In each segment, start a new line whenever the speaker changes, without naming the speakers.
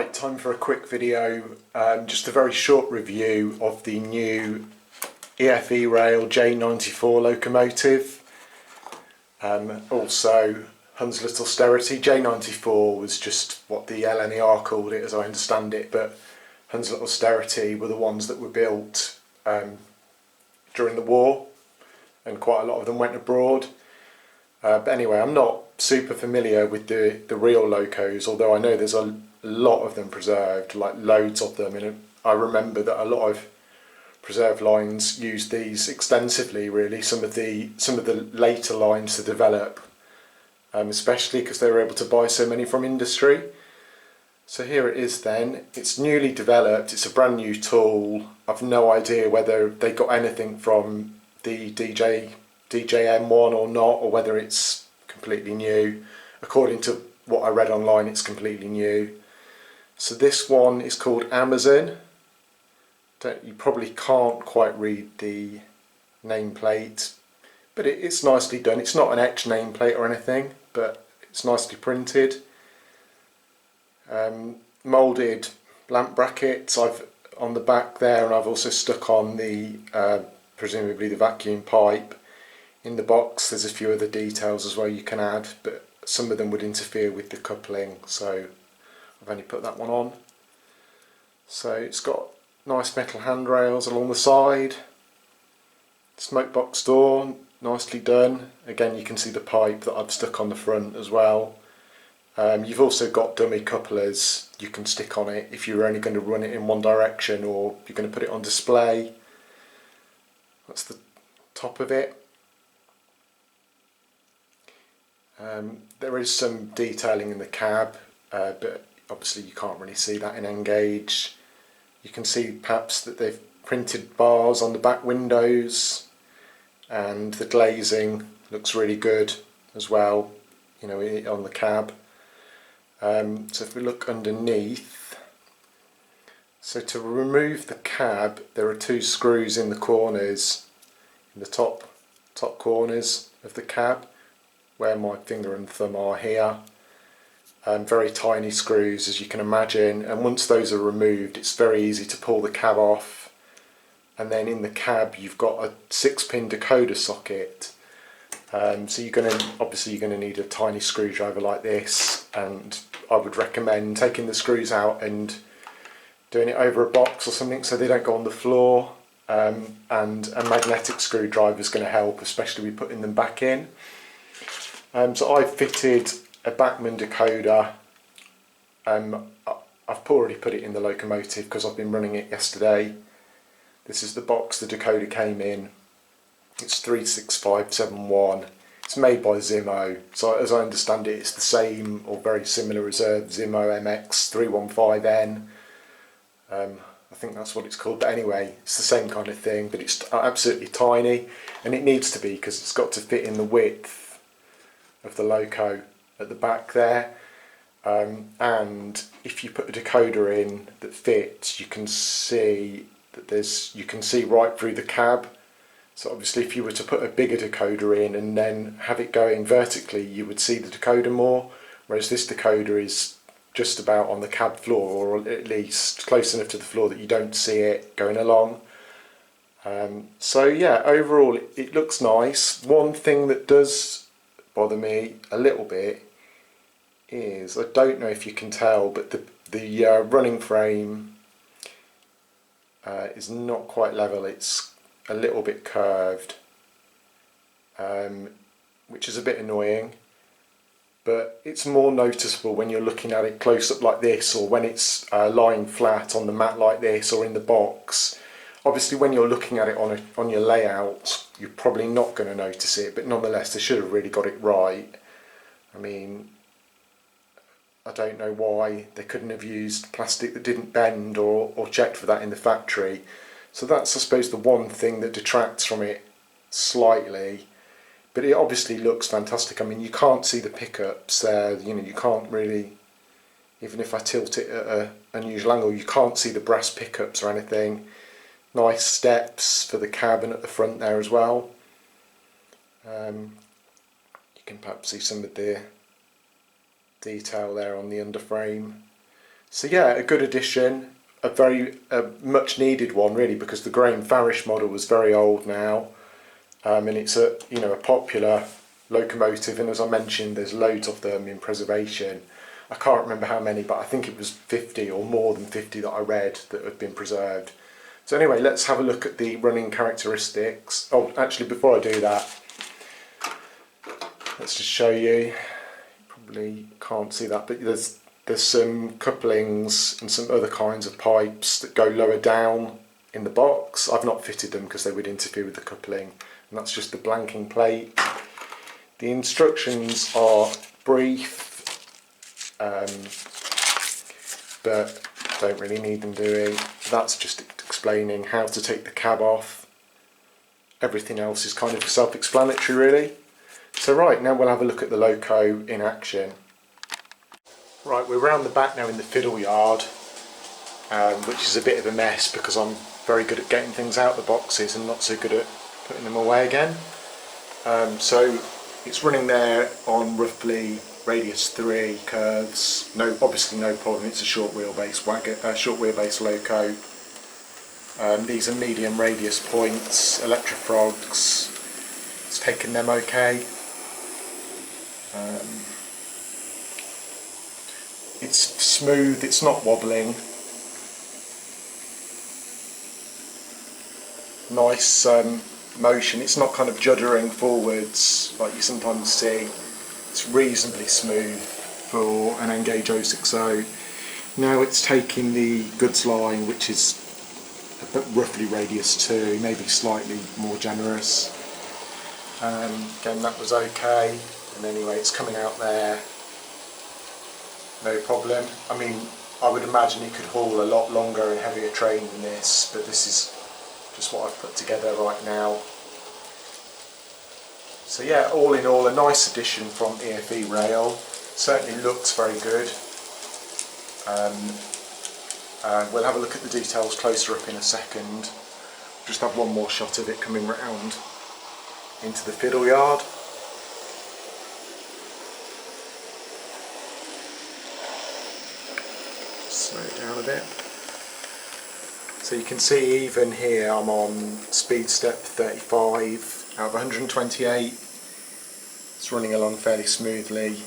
Right, time for a quick video, just a very short review of the new EFE Rail J94 locomotive, also Hunslet Austerity. J94 was just what the LNER called it as I understand it, but Hunslet Austerity were the ones that were built during the war, and quite a lot of them went abroad. But anyway, I'm not super familiar with the real locos, although I know there's a lot of them preserved, like loads of them, and I remember that a lot of preserved lines used these extensively. Really, some of the later lines to develop, especially because they were able to buy so many from industry. So here it is then. It's newly developed, it's a brand new tool. I've no idea whether they got anything from the DJM one or not, or whether it's completely new. According to what I read online, it's completely new. So this one is called Amazon. You probably can't quite read the nameplate, but it's nicely done. It's not an etched nameplate or anything, but it's nicely printed. Moulded lamp brackets I've on the back there, and I've also stuck on the presumably the vacuum pipe. In the box there's a few other details as well you can add, but some of them would interfere with the coupling, so I've only put that one on. So it's got nice metal handrails along the side, smoke box door, nicely done. Again, you can see the pipe that I've stuck on the front as well. You've also got dummy couplers you can stick on it if you're only going to run it in one direction, or you're going to put it on display. That's the top of it. There is some detailing in the cab, but obviously you can't really see that in Engage. You can see perhaps that they've printed bars on the back windows, and the glazing looks really good as well, you know, on the cab. So if we look underneath, so to remove the cab there are two screws in the corners, in the top corners of the cab, where my finger and thumb are here. Very tiny screws, as you can imagine, and once those are removed it's very easy to pull the cab off. And then in the cab you've got a 6-pin decoder socket, so you're going to need a tiny screwdriver like this, and I would recommend taking the screws out and doing it over a box or something so they don't go on the floor, and a magnetic screwdriver is going to help, especially with putting them back in. So I've fitted a Bachmann decoder. I've already put it in the locomotive because I've been running it yesterday. This is the box the decoder came in. It's 36571. It's made by Zimmo, so as I understand it, it's the same or very similar as a Zimmo MX315N. I think that's what it's called, but anyway, it's the same kind of thing, but it's absolutely tiny, and it needs to be because it's got to fit in the width of the loco at the back there. And if you put a decoder in that fits, you can see that you can see right through the cab. So obviously if you were to put a bigger decoder in and then have it going vertically, you would see the decoder more, whereas this decoder is just about on the cab floor, or at least close enough to the floor that you don't see it going along. So yeah, overall it looks nice. One thing that does bother me a little bit is, I don't know if you can tell, but the running frame is not quite level. It's a little bit curved, which is a bit annoying, but it's more noticeable when you're looking at it close up like this, or when it's lying flat on the mat like this, or in the box. Obviously when you're looking at it on your layout you're probably not going to notice it, but nonetheless they should have really got it right. I mean, I don't know why they couldn't have used plastic that didn't bend, or checked for that in the factory. So that's, I suppose, the one thing that detracts from it slightly, but it obviously looks fantastic. I mean, you can't see the pickups there, you know, you can't really, even if I tilt it at an unusual angle, you can't see the brass pickups or anything. Nice steps for the cabin at the front there as well. You can perhaps see some of the detail there on the underframe. So yeah, a good addition, a much needed one really, because the Graham Farish model was very old now, and it's a popular locomotive, and as I mentioned, there's loads of them in preservation. I can't remember how many, but I think it was 50 or more than 50 that I read that have been preserved. So anyway, let's have a look at the running characteristics. Oh, actually, before I do that, let's just show you. Probably can't see that, but there's some couplings and some other kinds of pipes that go lower down in the box. I've not fitted them because they would interfere with the coupling, and that's just the blanking plate. The instructions are brief, but don't really need them doing. That's just explaining how to take the cab off. Everything else is kind of self-explanatory really. So right, now we'll have a look at the loco in action. Right, we're round the back now in the fiddle yard, which is a bit of a mess because I'm very good at getting things out of the boxes and not so good at putting them away again. So it's running there on roughly radius 3 curves. Obviously no problem. It's a short wheelbase loco. These are medium radius points, electrofrogs. It's taken them okay. It's smooth. It's not wobbling. Nice motion. It's not kind of juddering forwards like you sometimes see. It's reasonably smooth for an Engage 060. Now it's taking the goods line, which is roughly radius 2, maybe slightly more generous. Again, that was okay, and anyway it's coming out there, no problem. I mean, I would imagine it could haul a lot longer and heavier train than this, but this is just what I've put together right now. So yeah, all in all, a nice addition from EFE Rail. Certainly looks very good. We'll have a look at the details closer up in a second. Just have one more shot of it coming round into the fiddle yard. Slow it down a bit. So you can see even here I'm on speed step 35 out of 128. It's running along fairly smoothly.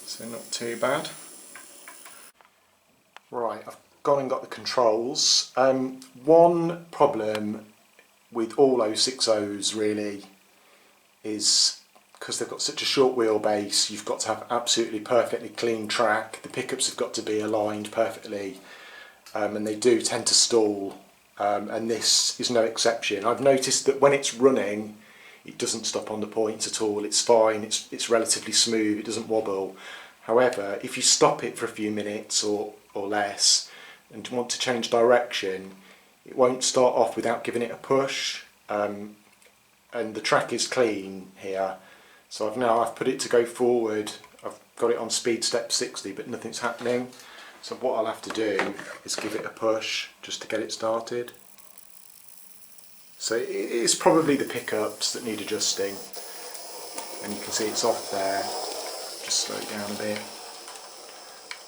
So not too bad. Right, I've gone and got the controls. One problem with all 060s really is because they've got such a short wheelbase, you've got to have absolutely perfectly clean track. The pickups have got to be aligned perfectly, and they do tend to stall, and this is no exception. I've noticed that when it's running, it doesn't stop on the points at all. It's fine, it's relatively smooth, it doesn't wobble. However, if you stop it for a few minutes or less and want to change direction, it won't start off without giving it a push, and the track is clean here. So I've put it to go forward. I've got it on speed step 60, but nothing's happening. So what I'll have to do is give it a push just to get it started. So it's probably the pickups that need adjusting, and you can see it's off there. Just slow it down a bit.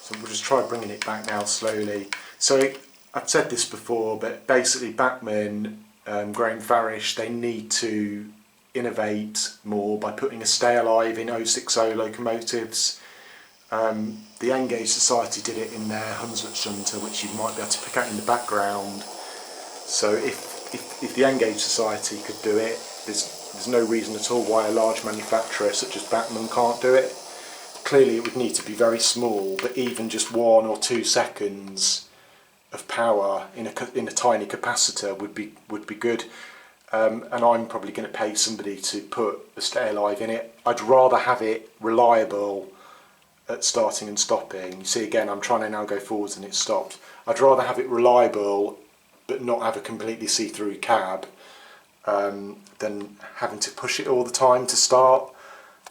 So we'll just try bringing it back now slowly. So I've said this before, but basically Bachmann, Graham Farish, they need to innovate more by putting a stay alive in 060 locomotives. The Engage Society did it in their Hunslet shunter, which you might be able to pick out in the background. So if the Engage Society could do it, there's no reason at all why a large manufacturer such as Bachmann can't do it. Clearly it would need to be very small, but even just 1 or 2 seconds of power in a tiny capacitor would be good. And I'm probably going to pay somebody to put a stay alive in it. I'd rather have it reliable at starting and stopping. You see, again, I'm trying to now go forwards and it's stopped. I'd rather have it reliable but not have a completely see-through cab than having to push it all the time to start.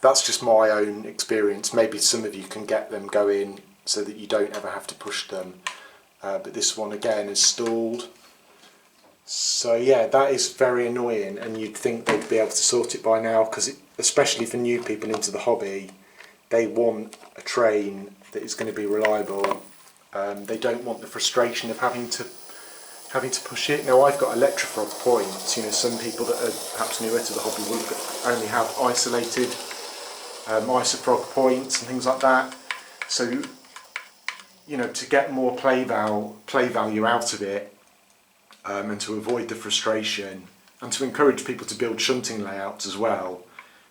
That's just my own experience. Maybe some of you can get them going so that you don't ever have to push them. But this one again is stalled. So yeah, that is very annoying, and you'd think they'd be able to sort it by now, because especially for new people into the hobby, they want a train that is going to be reliable. They don't want the frustration of having to push it. Now I've got electrofrog points. You know, some people that are perhaps newer to the hobby will only have isolated isofrog points and things like that. So, you know, to get more play value out of it, and to avoid the frustration, and to encourage people to build shunting layouts as well,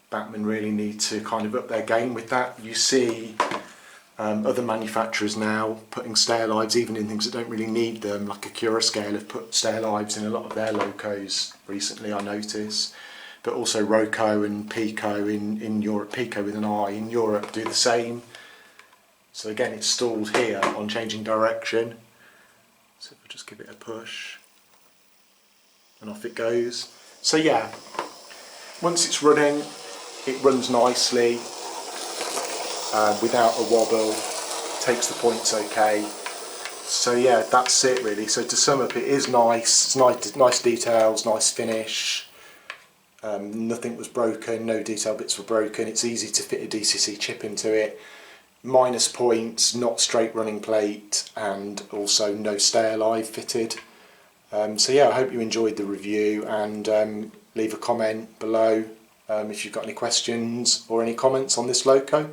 Bachmann really need to kind of up their game with that. You see other manufacturers now putting stair lives even in things that don't really need them, like Accurascale have put stair lives in a lot of their locos recently, I notice. But also Roco and Pico in Europe, Pico with an I in Europe, do the same. So again, it's stalled here on changing direction. So if I just give it a push, and off it goes. So yeah, once it's running, it runs nicely without a wobble, takes the points okay. So yeah, that's it really. So to sum up, it is nice. It's nice details, nice finish. Nothing was broken, no detail bits were broken. It's easy to fit a DCC chip into it. Minus points, not straight running plate, and also no stair live fitted. So yeah, I hope you enjoyed the review, and leave a comment below if you've got any questions or any comments on this loco.